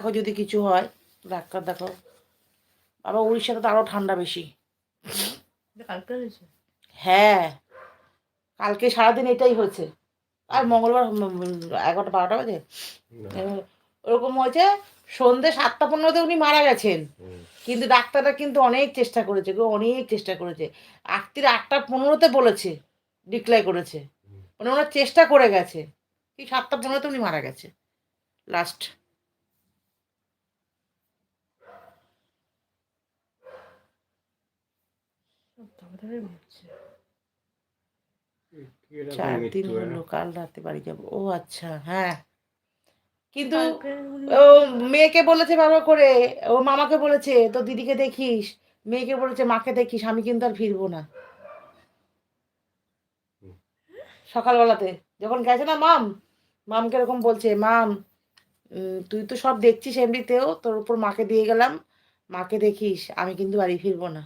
দেখো যদি কিছু হয় ডাক্তার দেখো। বাবা উড়িষ্যাতে তো আরও ঠান্ডা বেশি। কালকে হয়েছে? হ্যাঁ কালকে সারাদিন এটাই হয়েছে। আর মঙ্গলবার 11টা 12টা বাজে ওরকম হয়েছে। সন্ধ্যে 7টা 15তে উনি মারা গেছেন, কিন্তু ডাক্তাররা কিন্তু অনেক চেষ্টা করেছে গো, অনেক চেষ্টা করেছে। রাত্রির 8টা 15তে বলেছে, ডিক্লেয়ার করেছে, মানে ওনার চেষ্টা করে গেছে। কি 7টা 15তে উনি মারা গেছে লাস্ট। হচ্ছে 4 দিন হলো, কাল রাতে বাড়ি যাবো। ও আচ্ছা হ্যাঁ, কিন্তু কালকে ও মেয়েকে বলেছে বাবা করে, ও মামাকে বলেছে তো দিদিকে দেখিস, মেয়েকে বলেছে মাকে দেখিস, আমি কিন্তু আর ফিরবো না। সকালবেলাতে যখন গেছে না মামকে এরকম বলছে, মাম তুই তো সব দেখছিস এমনিতেও, তোর উপর মাকে দিয়ে গেলাম, মাকে দেখিস, আমি কিন্তু বাড়ি ফিরবো না।